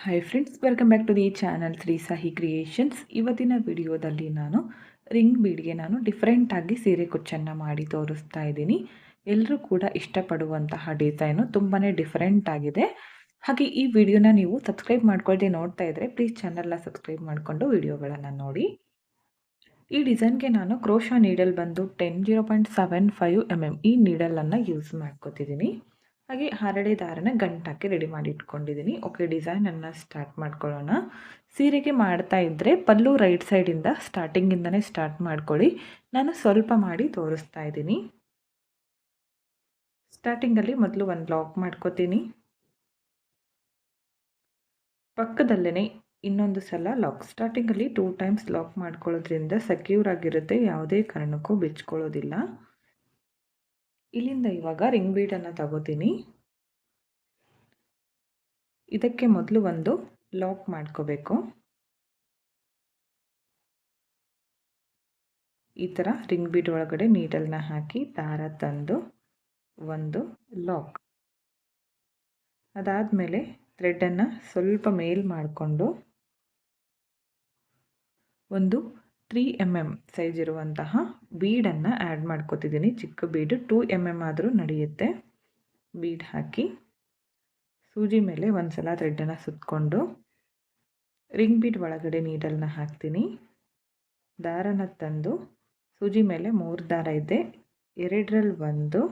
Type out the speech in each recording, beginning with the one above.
Hi friends, welcome back to the channel Shri Sahi creations. ಇವತ್ತಿನ ವಿಡಿಯೋದಲ್ಲಿ ನಾನು ರಿಂಗ್ ಬೀಡ್ಗೆ ಡಿಫ್ರೆಂಟಾಗಿ ಸೀರೆ ಕುಚ್ಚನ್ನು ಮಾಡಿ ತೋರಿಸ್ತಾ ಇದ್ದೀನಿ. ಎಲ್ಲರೂ ಕೂಡ ಇಷ್ಟಪಡುವಂತಹ ಡಿಸೈನು ತುಂಬಾ ಡಿಫ್ರೆಂಟ್ ಆಗಿದೆ. ಹಾಗೆ ಈ ವಿಡಿಯೋನ ನೀವು ಸಬ್ಸ್ಕ್ರೈಬ್ ಮಾಡ್ಕೊಳ್ಳದೆ ನೋಡ್ತಾ ಇದ್ದರೆ ಪ್ಲೀಸ್ ಚಾನಲ್ನ ಸಬ್ಸ್ಕ್ರೈಬ್ ಮಾಡಿಕೊಂಡು ವಿಡಿಯೋಗಳನ್ನು ನೋಡಿ. ಈ ಡಿಸೈನ್ಗೆ ನಾನು ಕ್ರೋಶಾ ನೀಡಲ್ ಬಂದು 0.75 mm ಈ ನೀಡಲನ್ನು ಯೂಸ್ ಮಾಡ್ಕೋತಿದ್ದೀನಿ. ಹಾಗೆ ಹರಳೆ ದಾರನ ಗಂಟಾಕಿ ರೆಡಿ ಮಾಡಿ ಇಟ್ಕೊಂಡಿದ್ದೀನಿ. ಓಕೆ, ಡಿಸೈನನ್ನು ಸ್ಟಾರ್ಟ್ ಮಾಡ್ಕೊಳ್ಳೋಣ. ಸೀರೆಗೆ ಮಾಡ್ತಾ ಇದ್ದರೆ ಪಲ್ಲು ರೈಟ್ ಸೈಡಿಂದ ಸ್ಟಾರ್ಟಿಂಗಿಂದನೇ ಸ್ಟಾರ್ಟ್ ಮಾಡ್ಕೊಳ್ಳಿ. ನಾನು ಸ್ವಲ್ಪ ಮಾಡಿ ತೋರಿಸ್ತಾ ಇದ್ದೀನಿ. ಸ್ಟಾರ್ಟಿಂಗಲ್ಲಿ ಮೊದಲು ಒಂದು ಲಾಕ್ ಮಾಡ್ಕೋತೀನಿ. ಪಕ್ಕದಲ್ಲೇ ಇನ್ನೊಂದು ಸಲ ಲಾಕ್. ಸ್ಟಾರ್ಟಿಂಗಲ್ಲಿ 2 ಟೈಮ್ಸ್ ಲಾಕ್ ಮಾಡ್ಕೊಳ್ಳೋದ್ರಿಂದ ಸೆಕ್ಯೂರ್ ಆಗಿರುತ್ತೆ, ಯಾವುದೇ ಕಾರಣಕ್ಕೂ ಬಿಚ್ಕೊಳ್ಳೋದಿಲ್ಲ. ಇಲ್ಲಿಂದ ಇವಾಗ ರಿಂಗ್ ಬೀಡನ್ನು ತಗೋತೀನಿ. ಇದಕ್ಕೆ ಮೊದಲು ಒಂದು ಲಾಕ್ ಮಾಡ್ಕೋಬೇಕು. ಈ ಥರ ರಿಂಗ್ ಬೀಡ್ ಒಳಗಡೆ ನೀಡಲ್ನ ಹಾಕಿ ದಾರ ತಂದು ಒಂದು ಲಾಕ್. ಅದಾದಮೇಲೆ ಥ್ರೆಡ್ಡನ್ನು ಸ್ವಲ್ಪ ಮೇಲ್ ಮಾಡಿಕೊಂಡು ಒಂದು 3 mm ಸೈಜ್ ಇರುವಂತಹ ಬೀಡನ್ನು ಆ್ಯಡ್ ಮಾಡ್ಕೋತಿದ್ದೀನಿ. ಚಿಕ್ಕ ಬೀಡು 2 mm ಆದರೂ ನಡೆಯುತ್ತೆ. ಬೀಡ್ ಹಾಕಿ ಸೂಜಿ ಮೇಲೆ ಒಂದು ಸಲ ಥ್ರೆಡ್ಡನ್ನು ಸುತ್ತಕೊಂಡು ರಿಂಗ್ ಬೀಡ್ ಒಳಗಡೆ ನೀಡಲ್ನ ಹಾಕ್ತೀನಿ. ದಾರನ ತಂದು ಸೂಜಿ ಮೇಲೆ 3 ದಾರ ಇದೆ, 2ರಲ್ಲಿ 1,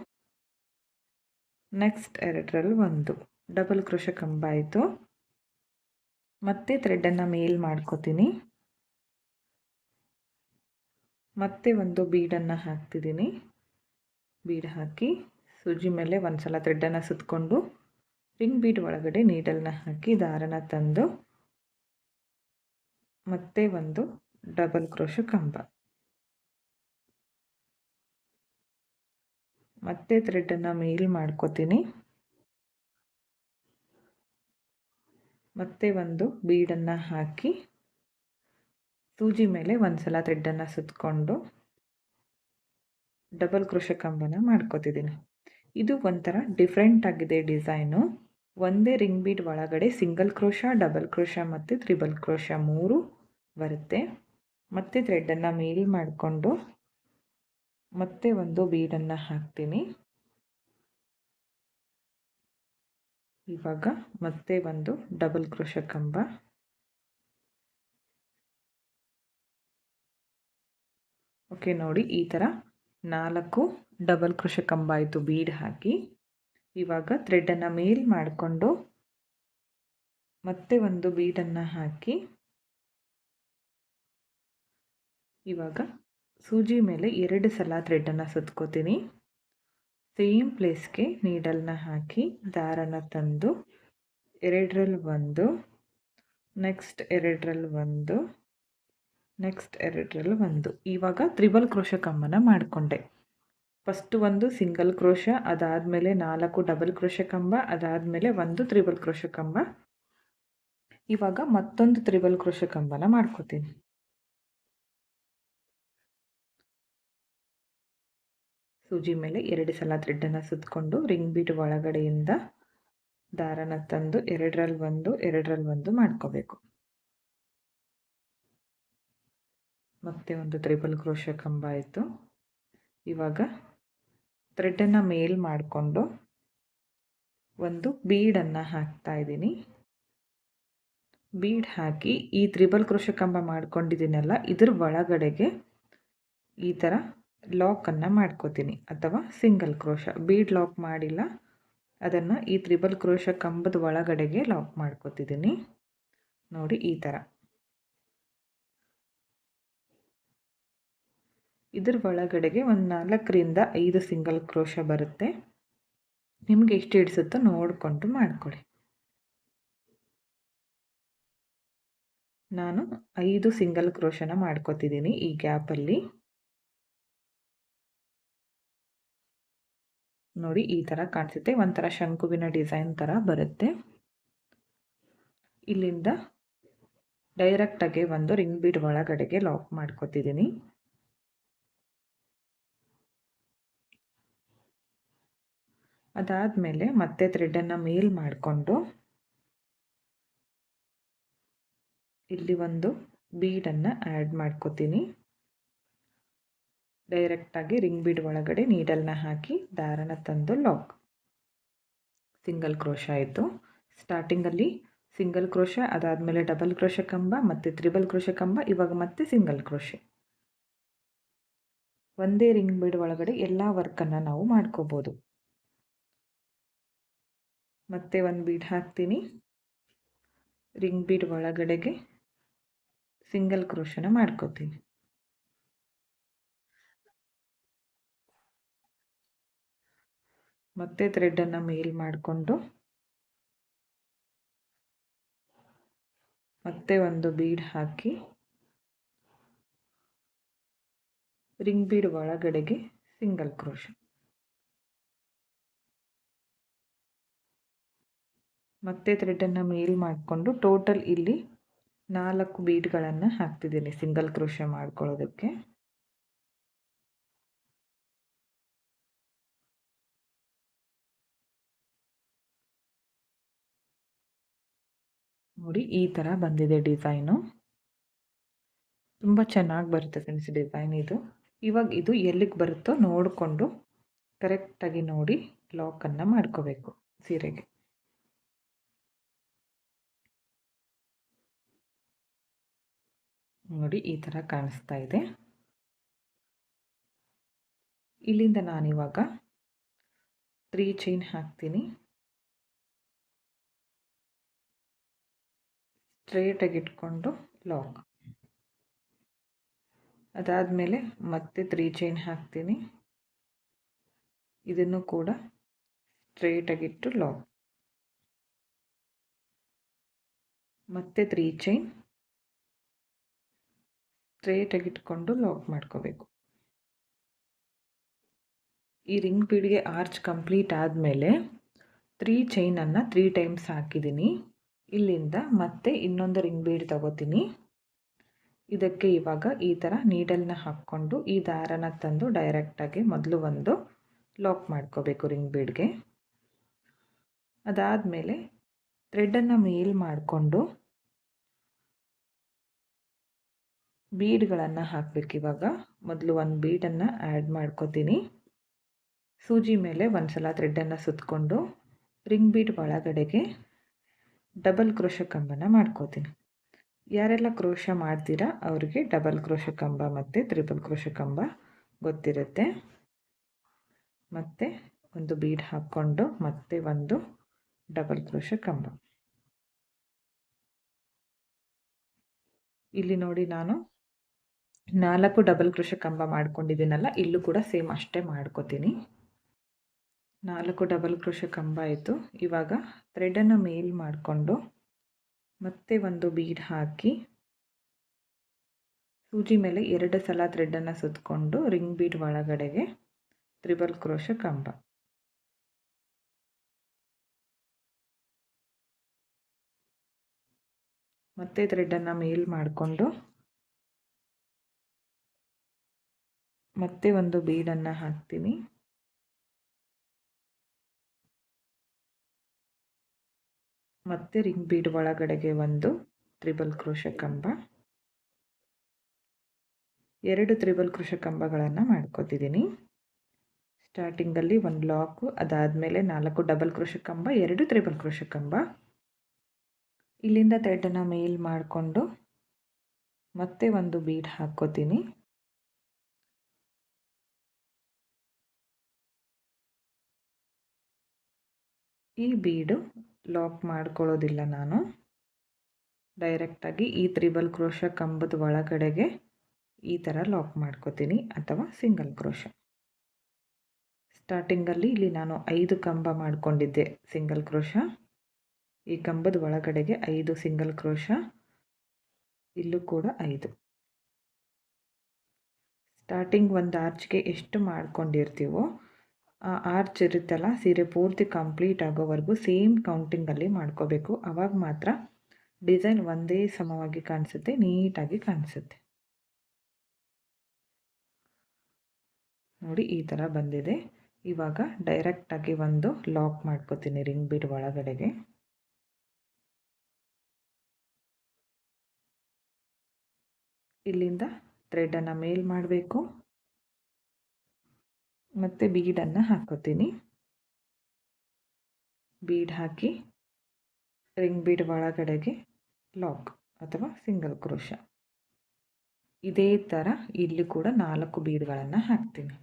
ನೆಕ್ಸ್ಟ್ 2ರಲ್ಲಿ 1 ಡಬಲ್ ಕ್ರೋಶೆ ಕಂಬ ಆಯಿತು. ಮತ್ತೆ ಥ್ರೆಡ್ಡನ್ನು ಮೇಲ್ ಮಾಡ್ಕೋತೀನಿ. ಮತ್ತೆ ಒಂದು ಬೀಡನ್ನು ಹಾಕ್ತಿದ್ದೀನಿ. ಬೀಡ್ ಹಾಕಿ ಸೂಜಿ ಮೇಲೆ ಒಂದು ಸಲ ಥ್ರೆಡ್ಡನ್ನು ಸುತ್ತಕೊಂಡು ರಿಂಗ್ ಬೀಡ್ ಒಳಗಡೆ ನೀಡಲ್ನ ಹಾಕಿ ದಾರನ ತಂದು ಮತ್ತೆ ಒಂದು ಡಬಲ್ ಕ್ರೋಶೆ ಕಂಬ, ಮತ್ತೆ ಥ್ರೆಡ್ಡನ್ನು ಮೇಲ್ ಮಾಡ್ಕೋತೀನಿ. ಮತ್ತೆ ಒಂದು ಬೀಡನ್ನು ಹಾಕಿ ಸೂಜಿ ಮೇಲೆ ಒಂದು ಸಲ ಥ್ರೆಡ್ಡನ್ನು ಸುತ್ತಕೊಂಡು ಡಬಲ್ ಕ್ರೋಶೆ ಕಂಬನ ಮಾಡ್ಕೋತಿದ್ದೀನಿ. ಇದು ಒಂಥರ ಡಿಫ್ರೆಂಟ್ ಆಗಿದೆ ಡಿಸೈನು. ಒಂದೇ ರಿಂಗ್ ಬೀಡ್ ಒಳಗಡೆ ಸಿಂಗಲ್ ಕ್ರೋಶಾ, ಡಬಲ್ ಕ್ರೋಶಾ ಮತ್ತು ತ್ರಿಬಲ್ ಕ್ರೋಶಾ 3 ಬರುತ್ತೆ. ಮತ್ತೆ ಥ್ರೆಡ್ಡನ್ನು ಮೇಲ್ ಮಾಡಿಕೊಂಡು ಮತ್ತೆ ಒಂದು ಬೀಡನ್ನು ಹಾಕ್ತೀನಿ. ಇವಾಗ ಮತ್ತೆ ಒಂದು ಡಬಲ್ ಕ್ರೋಶೆ ಕಂಬ, ಓಕೆ ನೋಡಿ ಈ ಥರ 4 ಡಬಲ್ ಕ್ರೋಶೆ ಕಂಬ ಆಯಿತು ಬೀಡ್ ಹಾಕಿ. ಇವಾಗ ಥ್ರೆಡ್ಡನ್ನು ಮೇಲ್ ಮಾಡಿಕೊಂಡು ಮತ್ತೆ ಒಂದು ಬೀಡನ್ನು ಹಾಕಿ ಇವಾಗ ಸೂಜಿ ಮೇಲೆ 2 ಸಲ ಥ್ರೆಡ್ಡನ್ನು ಸುತ್ಕೋತೀನಿ. ಸೇಮ್ ಪ್ಲೇಸ್ಗೆ ನೀಡಲ್ನ ಹಾಕಿ ದಾರನ ತಂದು 2ರಲ್ಲಿ 1, ನೆಕ್ಸ್ಟ್ 2ರಲ್ಲಿ 1, ನೆಕ್ಸ್ಟ್ 2ರಲ್ಲಿ 1. ಇವಾಗ ತ್ರಿಬಲ್ ಕ್ರೋಶೆ ಕಂಬನ ಮಾಡಿಕೊಂಡೆ. ಫಸ್ಟ್ ಒಂದು ಸಿಂಗಲ್ ಕ್ರೋಶ, ಅದಾದಮೇಲೆ 4 ಡಬಲ್ ಕ್ರೋಶೆ ಕಂಬ, ಅದಾದಮೇಲೆ ಒಂದು ತ್ರಿಬಲ್ ಕ್ರೋಶೆ ಕಂಬ. ಇವಾಗ ಮತ್ತೊಂದು ತ್ರಿಬಲ್ ಕ್ರೋಶೆ ಕಂಬನ ಮಾಡ್ಕೋತೀನಿ. ಸೂಜಿ ಮೇಲೆ 2 ಸಲ ಥ್ರೆಡ್ಡನ್ನು ಸುತ್ತಕೊಂಡು ರಿಂಗ್ ಬೀಡ್ ಒಳಗಡೆಯಿಂದ ದಾರನ ತಂದು 2ರಲ್ಲಿ 1, 2ರಲ್ಲಿ 1 ಮಾಡ್ಕೋಬೇಕು. ಮತ್ತೆ ಒಂದು ತ್ರಿಬಲ್ ಕ್ರೋಶೆ ಕಂಬ ಆಯಿತು. ಇವಾಗ ಥ್ರೆಡ್ಡನ್ನು ಮೇಲ್ ಮಾಡಿಕೊಂಡು ಒಂದು ಬೀಡನ್ನು ಹಾಕ್ತಾ ಇದ್ದೀನಿ. ಬೀಡ್ ಹಾಕಿ ಈ ತ್ರಿಬಲ್ ಕ್ರೋಶೆ ಕಂಬ ಮಾಡ್ಕೊಂಡಿದ್ದೀನಲ್ಲ, ಇದ್ರ ಒಳಗಡೆಗೆ ಈ ಥರ ಲಾಕನ್ನು ಮಾಡ್ಕೋತೀನಿ, ಅಥವಾ ಸಿಂಗಲ್ ಕ್ರೋಶ. ಬೀಡ್ ಲಾಕ್ ಮಾಡಿಲ್ಲ, ಅದನ್ನು ಈ ತ್ರಿಬಲ್ ಕ್ರೋಶೆ ಕಂಬದ ಒಳಗಡೆಗೆ ಲಾಕ್ ಮಾಡ್ಕೋತಿದ್ದೀನಿ. ನೋಡಿ ಈ ಥರ. ಇದ್ರ ಒಳಗಡೆಗೆ ಒಂದು 4ರಿಂದ 5 ಸಿಂಗಲ್ ಕ್ರೋಶ ಬರುತ್ತೆ. ನಿಮಗೆ ಎಷ್ಟು ಹಿಡಿಸುತ್ತೋ ನೋಡಿಕೊಂಡು ಮಾಡ್ಕೊಳ್ಳಿ. ನಾನು 5 ಸಿಂಗಲ್ ಕ್ರೋಶನ ಮಾಡ್ಕೋತಿದ್ದೀನಿ ಈ ಗ್ಯಾಪಲ್ಲಿ. ನೋಡಿ ಈ ಥರ ಕಾಣಿಸುತ್ತೆ, ಒಂಥರ ಶಂಕುವಿನ ಡಿಸೈನ್ ಥರ ಬರುತ್ತೆ. ಇಲ್ಲಿಂದ ಡೈರೆಕ್ಟಾಗಿ ಒಂದು ರಿಂಗ್ ಬೀಡ್ ಒಳಗಡೆಗೆ ಲಾಕ್ ಮಾಡ್ಕೋತಿದ್ದೀನಿ. ಅದಾದಮೇಲೆ ಮತ್ತೆ ಥ್ರೆಡ್ಡನ್ನು ಮೇಲ್ ಮಾಡಿಕೊಂಡು ಇಲ್ಲಿ ಒಂದು ಬೀಡನ್ನು ಆ್ಯಡ್ ಮಾಡ್ಕೋತೀನಿ. ಡೈರೆಕ್ಟಾಗಿ ರಿಂಗ್ ಬೀಡ್ ಒಳಗಡೆ ನೀಡಲ್ನ ಹಾಕಿ ದಾರನ ತಂದು ಲಾಕ್. ಸಿಂಗಲ್ ಕ್ರೋಶ ಆಯಿತು. ಸ್ಟಾರ್ಟಿಂಗಲ್ಲಿ ಸಿಂಗಲ್ ಕ್ರೋಶ, ಅದಾದಮೇಲೆ ಡಬಲ್ ಕ್ರೋಶ ಕಂಬ ಮತ್ತು ತ್ರಿಬಲ್ ಕ್ರೋಶ ಕಂಬ, ಇವಾಗ ಮತ್ತೆ ಸಿಂಗಲ್ ಕ್ರೋಶೆ. ಒಂದೇ ರಿಂಗ್ ಬೀಡ್ ಒಳಗಡೆ ಎಲ್ಲ ವರ್ಕನ್ನು ನಾವು ಮಾಡ್ಕೋಬೋದು. ಮತ್ತೆ ಒಂದು ಬೀಡ್ ಹಾಕ್ತೀನಿ. ರಿಂಗ್ ಬೀಡ್ ಒಳಗಡೆಗೆ ಸಿಂಗಲ್ ಕ್ರೋಶನ ಮಾಡ್ಕೋತೀನಿ. ಮತ್ತೆ ಥ್ರೆಡನ್ನು ಮೇಲ್ ಮಾಡಿಕೊಂಡು ಮತ್ತೆ ಒಂದು ಬೀಡ್ ಹಾಕಿ ರಿಂಗ್ ಬೀಡ್ ಒಳಗಡೆಗೆ ಸಿಂಗಲ್ ಕ್ರೋಶ. ಮತ್ತೆ ಥ್ರೆಡನ್ನು ಮೇಲ್ ಮಾಡಿಕೊಂಡು ಟೋಟಲ್ ಇಲ್ಲಿ 4 ಬೀಡ್ಗಳನ್ನು ಹಾಕ್ತಿದ್ದೀನಿ ಸಿಂಗಲ್ ಕ್ರೋಶ ಮಾಡ್ಕೊಳ್ಳೋದಕ್ಕೆ. ನೋಡಿ ಈ ಥರ ಬಂದಿದೆ ಡಿಸೈನು. ತುಂಬ ಚೆನ್ನಾಗಿ ಬರುತ್ತೆ ಫ್ರೆಂಡ್ಸ್ ಡಿಸೈನ್ ಇದು. ಇವಾಗ ಇದು ಎಲ್ಲಿಗೆ ಬರುತ್ತೋ ನೋಡಿಕೊಂಡು ಕರೆಕ್ಟಾಗಿ ನೋಡಿ ಲಾಕನ್ನು ಮಾಡ್ಕೋಬೇಕು ಸೀರೆಗೆ. ನೋಡಿ ಈ ಥರ ಕಾಣಿಸ್ತಾ ಇದೆ. ಇಲ್ಲಿಂದ ನಾನಿವಾಗ 3 ಚೈನ್ ಹಾಕ್ತೀನಿ. ಸ್ಟ್ರೇಟಾಗಿ ಇಟ್ಕೊಂಡು ಲಾಕ್. ಅದಾದಮೇಲೆ ಮತ್ತೆ 3 ಚೈನ್ ಹಾಕ್ತೀನಿ. ಇದನ್ನು ಕೂಡ ಸ್ಟ್ರೇಟಾಗಿಟ್ಟು ಲಾಕ್. ಮತ್ತೆ 3 ಚೈನ್ ಸ್ಟ್ರೇಟಾಗಿಟ್ಕೊಂಡು ಲಾಕ್ ಮಾಡ್ಕೋಬೇಕು. ಈ ರಿಂಗ್ ಬೀಡ್ಗೆ ಆರ್ಚ್ ಕಂಪ್ಲೀಟ್ ಆದಮೇಲೆ 3 ಚೈನನ್ನು 3 ಟೈಮ್ಸ್ ಹಾಕಿದ್ದೀನಿ. ಇಲ್ಲಿಂದ ಮತ್ತೆ ಇನ್ನೊಂದು ರಿಂಗ್ ಬೀಡ್ ತಗೋತೀನಿ. ಇದಕ್ಕೆ ಇವಾಗ ಈ ಥರ ನೀಡಲ್ನ ಹಾಕ್ಕೊಂಡು ಈ ದಾರನ ತಂದು ಡೈರೆಕ್ಟಾಗಿ ಮೊದಲು ಒಂದು ಲಾಕ್ ಮಾಡ್ಕೋಬೇಕು ರಿಂಗ್ ಬೀಡ್ಗೆ. ಅದಾದಮೇಲೆ ಥ್ರೆಡನ್ನು ಮೇಲ್ ಮಾಡಿಕೊಂಡು ಬೀಡ್ಗಳನ್ನು ಹಾಕಬೇಕು. ಇವಾಗ ಮೊದಲು ಒಂದು ಬೀಡನ್ನು ಆ್ಯಡ್ ಮಾಡ್ಕೋತೀನಿ. ಸೂಜಿ ಮೇಲೆ ಒಂದು ಸಲ ಥ್ರೆಡನ್ನು ಸುತ್ತಕೊಂಡು ರಿಂಗ್ ಬೀಡ್ ಒಳಗಡೆಗೆ ಡಬಲ್ ಕ್ರೋಶ ಕಂಬನ ಮಾಡ್ಕೋತೀನಿ. ಯಾರೆಲ್ಲ ಕ್ರೋಶ ಮಾಡ್ತೀರಾ ಅವರಿಗೆ ಡಬಲ್ ಕ್ರೋಶ ಕಂಬ ಮತ್ತು ತ್ರಿಬಲ್ ಕ್ರೋಶ ಕಂಬ ಗೊತ್ತಿರುತ್ತೆ. ಮತ್ತು ಒಂದು ಬೀಡ್ ಹಾಕ್ಕೊಂಡು ಮತ್ತೆ ಒಂದು ಡಬಲ್ ಕ್ರೋಶ ಕಂಬ. ಇಲ್ಲಿ ನೋಡಿ ನಾನು 4 ಡಬಲ್ ಕ್ರೋಶ ಕಂಬ ಮಾಡ್ಕೊಂಡಿದ್ದೀನಲ್ಲ, ಇಲ್ಲೂ ಕೂಡ ಸೇಮ್ ಅಷ್ಟೇ ಮಾಡ್ಕೋತೀನಿ. 4 ಡಬಲ್ ಕ್ರೋಶ ಕಂಬ ಆಯಿತು. ಇವಾಗ ಥ್ರೆಡನ್ನು ಮೇಲ್ ಮಾಡಿಕೊಂಡು ಮತ್ತೆ ಒಂದು ಬೀಡ್ ಹಾಕಿ ಸೂಜಿ ಮೇಲೆ 2 ಸಲ ಥ್ರೆಡನ್ನು ಸುತ್ತಕೊಂಡು ರಿಂಗ್ ಬೀಡ್ ಒಳಗಡೆಗೆ ತ್ರಿಬಲ್ ಕ್ರೋಶ ಕಂಬ. ಮತ್ತೆ ಥ್ರೆಡನ್ನು ಮೇಲ್ ಮಾಡಿಕೊಂಡು ಮತ್ತೆ ಒಂದು ಬೀಡನ್ನು ಹಾಕ್ತೀನಿ. ಮತ್ತೆ ರಿಂಗ್ ಬೀಡ್ ಒಳಗಡೆಗೆ ಒಂದು ತ್ರಿಬಲ್ ಕ್ರೋಶ ಕಂಬ. 2 ತ್ರಿಬಲ್ ಕ್ರೋಶ ಕಂಬಗಳನ್ನು ಮಾಡ್ಕೋತಿದ್ದೀನಿ. ಸ್ಟಾರ್ಟಿಂಗಲ್ಲಿ ಒಂದು ಲಾಕು, ಅದಾದಮೇಲೆ 4 ಡಬಲ್ ಕ್ರೋಶ ಕಂಬ, 2 ತ್ರಿಬಲ್ ಕ್ರೋಶ ಕಂಬ. ಇಲ್ಲಿಂದ ಥ್ರೆಡನ್ನು ಮೇಲ್ ಮಾಡಿಕೊಂಡು ಮತ್ತೆ ಒಂದು ಬೀಡ್ ಹಾಕ್ಕೋತೀನಿ. ಈ ಬೀಡು ಲಾಕ್ ಮಾಡ್ಕೊಳ್ಳೋದಿಲ್ಲ ನಾನು, ಡೈರೆಕ್ಟಾಗಿ ಈ ತ್ರಿಬಲ್ ಕ್ರೋಶ ಕಂಬದ ಒಳಗಡೆಗೆ ಈ ಥರ ಲಾಕ್ ಮಾಡ್ಕೋತೀನಿ ಅಥವಾ ಸಿಂಗಲ್ ಕ್ರೋಶ. ಸ್ಟಾರ್ಟಿಂಗಲ್ಲಿ ಇಲ್ಲಿ ನಾನು 5 ಕಂಬ ಮಾಡ್ಕೊಂಡಿದ್ದೆ ಸಿಂಗಲ್ ಕ್ರೋಶ. ಈ ಕಂಬದ ಒಳಗಡೆಗೆ 5 ಸಿಂಗಲ್ ಕ್ರೋಶ, ಇಲ್ಲೂ ಕೂಡ 5. ಸ್ಟಾರ್ಟಿಂಗ್ ಒಂದು ಆರ್ಚ್ಗೆ ಎಷ್ಟು ಮಾಡ್ಕೊಂಡಿರ್ತೀವೋ ಆ ಆರ್ಚ್ ಇರುತ್ತಲ್ಲ, ಸೀರೆ ಪೂರ್ತಿ ಕಂಪ್ಲೀಟ್ ಆಗೋವರೆಗೂ ಸೇಮ್ ಕೌಂಟಿಂಗಲ್ಲಿ ಮಾಡ್ಕೋಬೇಕು. ಆವಾಗ ಮಾತ್ರ ಡಿಸೈನ್ ಒಂದೇ ಸಮವಾಗಿ ಕಾಣಿಸುತ್ತೆ, ನೀಟಾಗಿ ಕಾಣಿಸುತ್ತೆ. ನೋಡಿ ಈ ಥರ ಬಂದಿದೆ. ಇವಾಗ ಡೈರೆಕ್ಟಾಗಿ ಒಂದು ಲಾಕ್ ಮಾಡ್ಕೋತೀನಿ ರಿಂಗ್ ಬೀಡ್ ಒಳಗಡೆಗೆ. ಇಲ್ಲಿಂದ ಥ್ರೆಡನ್ನು ಮೇಲ್ ಮಾಡಬೇಕು ಮತ್ತು ಬೀಡನ್ನು ಹಾಕೋತೀನಿ. ಬೀಡ್ ಹಾಕಿ ರಿಂಗ್ ಬೀಡ್ ಒಳಗಡೆಗೆ ಲಾಕ್ ಅಥವಾ ಸಿಂಗಲ್ ಕ್ರೋಶ. ಇದೇ ಥರ ಇಲ್ಲಿ ಕೂಡ 4 ಬೀಡ್ಗಳನ್ನು ಹಾಕ್ತೀನಿ.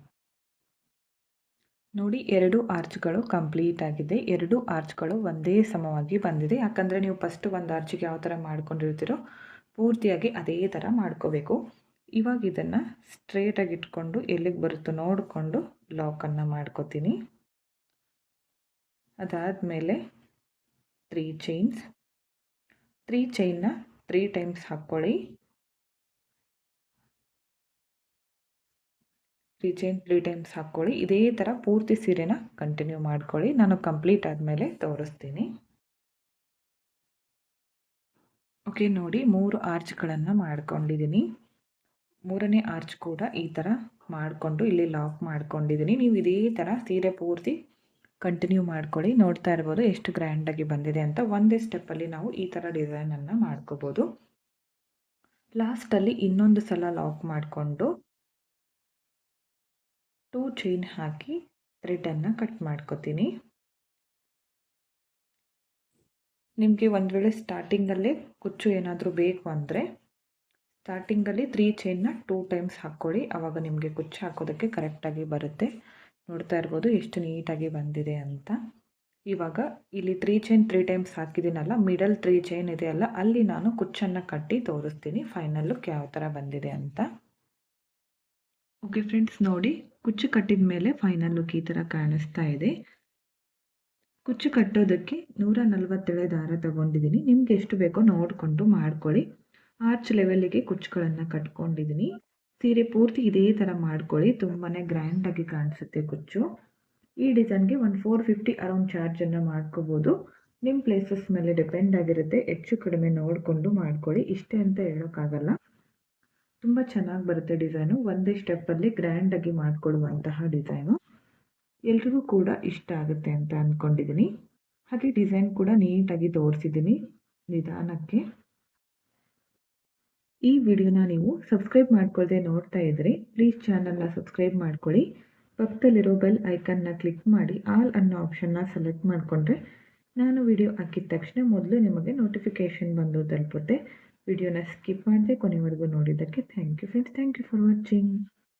ನೋಡಿ 2 ಆರ್ಚ್ಗಳು ಕಂಪ್ಲೀಟ್ ಆಗಿದೆ. 2 ಆರ್ಚ್ಗಳು ಒಂದೇ ಸಮವಾಗಿ ಬಂದಿದೆ. ಯಾಕಂದರೆ ನೀವು ಫಸ್ಟ್ ಒಂದು ಆರ್ಚಿಗೆ ಯಾವ ಥರ ಮಾಡ್ಕೊಂಡಿರ್ತೀರೋ ಪೂರ್ತಿಯಾಗಿ ಅದೇ ಥರ ಮಾಡ್ಕೋಬೇಕು. ಇವಾಗ ಇದನ್ನು ಸ್ಟ್ರೇಟಾಗಿ ಇಟ್ಕೊಂಡು ಎಲ್ಲಿಗೆ ಬರುತ್ತೋ ನೋಡಿಕೊಂಡು ಲಾಕನ್ನು ಮಾಡ್ಕೋತೀನಿ. ಅದಾದಮೇಲೆ 3 ಚೈನ್ಸ್, 3 ಚೈನ್ನ 3 ಟೈಮ್ಸ್ ಹಾಕ್ಕೊಳ್ಳಿ. 3 ಚೈನ್ 3 ಟೈಮ್ಸ್ ಹಾಕ್ಕೊಳ್ಳಿ. ಇದೇ ಥರ ಪೂರ್ತಿ ಸೀರೆನ ಕಂಟಿನ್ಯೂ ಮಾಡ್ಕೊಳ್ಳಿ. ನಾನು ಕಂಪ್ಲೀಟ್ ಆದಮೇಲೆ ತೋರಿಸ್ತೀನಿ. ಓಕೆ, ನೋಡಿ 3 ಆರ್ಚ್ಗಳನ್ನು ಮಾಡ್ಕೊಂಡಿದ್ದೀನಿ. 3ನೇ ಆರ್ಚ್ ಕೂಡ ಈ ಥರ ಮಾಡಿಕೊಂಡು ಇಲ್ಲಿ ಲಾಕ್ ಮಾಡ್ಕೊಂಡಿದ್ದೀನಿ. ನೀವು ಇದೇ ಥರ ಸೀರೆ ಪೂರ್ತಿ ಕಂಟಿನ್ಯೂ ಮಾಡ್ಕೊಳ್ಳಿ. ನೋಡ್ತಾ ಇರ್ಬೋದು ಎಷ್ಟು ಗ್ರ್ಯಾಂಡಾಗಿ ಬಂದಿದೆ ಅಂತ. ಒಂದೇ ಸ್ಟೆಪ್ಪಲ್ಲಿ ನಾವು ಈ ಥರ ಡಿಸೈನನ್ನು ಮಾಡ್ಕೋಬೋದು. ಲಾಸ್ಟಲ್ಲಿ ಇನ್ನೊಂದು ಸಲ ಲಾಕ್ ಮಾಡಿಕೊಂಡು 2 ಚೈನ್ ಹಾಕಿ ಥ್ರೆಡನ್ನು ಕಟ್ ಮಾಡ್ಕೋತೀನಿ. ನಿಮಗೆ ಒಂದು ವೇಳೆ ಸ್ಟಾರ್ಟಿಂಗಲ್ಲೇ ಕುಚ್ಚು ಏನಾದರೂ ಬೇಕು ಅಂದರೆ ಸ್ಟಾರ್ಟಿಂಗಲ್ಲಿ 3 ಚೈನ್ನ 2 ಟೈಮ್ಸ್ ಹಾಕ್ಕೊಳ್ಳಿ. ಆವಾಗ ನಿಮಗೆ ಕುಚ್ಚು ಹಾಕೋದಕ್ಕೆ ಕರೆಕ್ಟಾಗಿ ಬರುತ್ತೆ. ನೋಡ್ತಾ ಇರ್ಬೋದು ಎಷ್ಟು ನೀಟಾಗಿ ಬಂದಿದೆ ಅಂತ. ಇವಾಗ ಇಲ್ಲಿ 3 ಚೈನ್ 3 ಟೈಮ್ಸ್ ಹಾಕಿದ್ದೀನಲ್ಲ, ಮಿಡಲ್ 3 ಚೈನ್ ಇದೆಯಲ್ಲ, ಅಲ್ಲಿ ನಾನು ಕುಚ್ಚನ್ನು ಕಟ್ಟಿ ತೋರಿಸ್ತೀನಿ ಫೈನಲ್ ಲುಕ್ ಯಾವ ಥರ ಬಂದಿದೆ ಅಂತ. ಓಕೆ ಫ್ರೆಂಡ್ಸ್, ನೋಡಿ ಕುಚ್ಚು ಕಟ್ಟಿದ ಮೇಲೆ ಫೈನಲ್ ಲುಕ್ ಈ ಥರ ಕಾಣಿಸ್ತಾ ಇದೆ. ಕುಚ್ಚು ಕಟ್ಟೋದಕ್ಕೆ 147 ದಾರ ತಗೊಂಡಿದ್ದೀನಿ. ನಿಮ್ಗೆ ಎಷ್ಟು ಬೇಕೋ ನೋಡಿಕೊಂಡು ಮಾಡ್ಕೊಳ್ಳಿ. ಆರ್ಚ್ ಲೆವೆಲ್ಲಿಗೆ ಕುಚ್ಚುಗಳನ್ನು ಕಟ್ಕೊಂಡಿದ್ದೀನಿ. ಸೀರೆ ಪೂರ್ತಿ ಇದೇ ಥರ ಮಾಡ್ಕೊಳ್ಳಿ. ತುಂಬಾ ಗ್ರ್ಯಾಂಡಾಗಿ ಕಾಣಿಸುತ್ತೆ ಕುಚ್ಚು. ಈ ಡಿಸೈನ್ಗೆ ಒಂದು 450 ಅರೌಂಡ್ ಚಾರ್ಜನ್ನು ಮಾಡ್ಕೋಬೋದು. ನಿಮ್ಮ ಪ್ಲೇಸಸ್ ಮೇಲೆ ಡಿಪೆಂಡ್ ಆಗಿರುತ್ತೆ. ಹೆಚ್ಚು ಕಡಿಮೆ ನೋಡಿಕೊಂಡು ಮಾಡ್ಕೊಳ್ಳಿ. ಇಷ್ಟೇ ಅಂತ ಹೇಳೋಕ್ಕಾಗಲ್ಲ. ತುಂಬ ಚೆನ್ನಾಗಿ ಬರುತ್ತೆ ಡಿಸೈನು. ಒಂದೇ ಸ್ಟೆಪ್ಪಲ್ಲಿ ಗ್ರ್ಯಾಂಡಾಗಿ ಮಾಡಿಕೊಡುವಂತಹ ಡಿಸೈನು. ಎಲ್ರಿಗೂ ಕೂಡ ಇಷ್ಟ ಆಗುತ್ತೆ ಅಂತ ಅಂದ್ಕೊಂಡಿದ್ದೀನಿ. ಹಾಗೆ ಡಿಸೈನ್ ಕೂಡ ನೀಟಾಗಿ ತೋರಿಸಿದ್ದೀನಿ ನಿಧಾನಕ್ಕೆ. ಈ ವಿಡಿಯೋನ ನೀವು ಸಬ್ಸ್ಕ್ರೈಬ್ ಮಾಡ್ಕೊಳ್ಳದೆ ನೋಡ್ತಾ ಇದ್ದರೆ ಪ್ಲೀಸ್ ಚಾನಲ್ನ ಸಬ್ಸ್ಕ್ರೈಬ್ ಮಾಡ್ಕೊಳ್ಳಿ. ಪಕ್ಕದಲ್ಲಿರೋ ಬೆಲ್ ಐಕನ್ನ ಕ್ಲಿಕ್ ಮಾಡಿ ಆಲ್ ಅನ್ನೋ ಆಪ್ಷನ್ನ ಸೆಲೆಕ್ಟ್ ಮಾಡಿಕೊಂಡ್ರೆ ನಾನು ವಿಡಿಯೋ ಹಾಕಿದ ತಕ್ಷಣ ಮೊದಲು ನಿಮಗೆ ನೋಟಿಫಿಕೇಷನ್ ಬಂದು ತಲುಪುತ್ತೆ. ವಿಡಿಯೋನ ಸ್ಕಿಪ್ ಮಾಡದೆ ಕೊನೆವರೆಗೂ ನೋಡಿದ್ದಕ್ಕೆ thank you friends. Thank you for watching.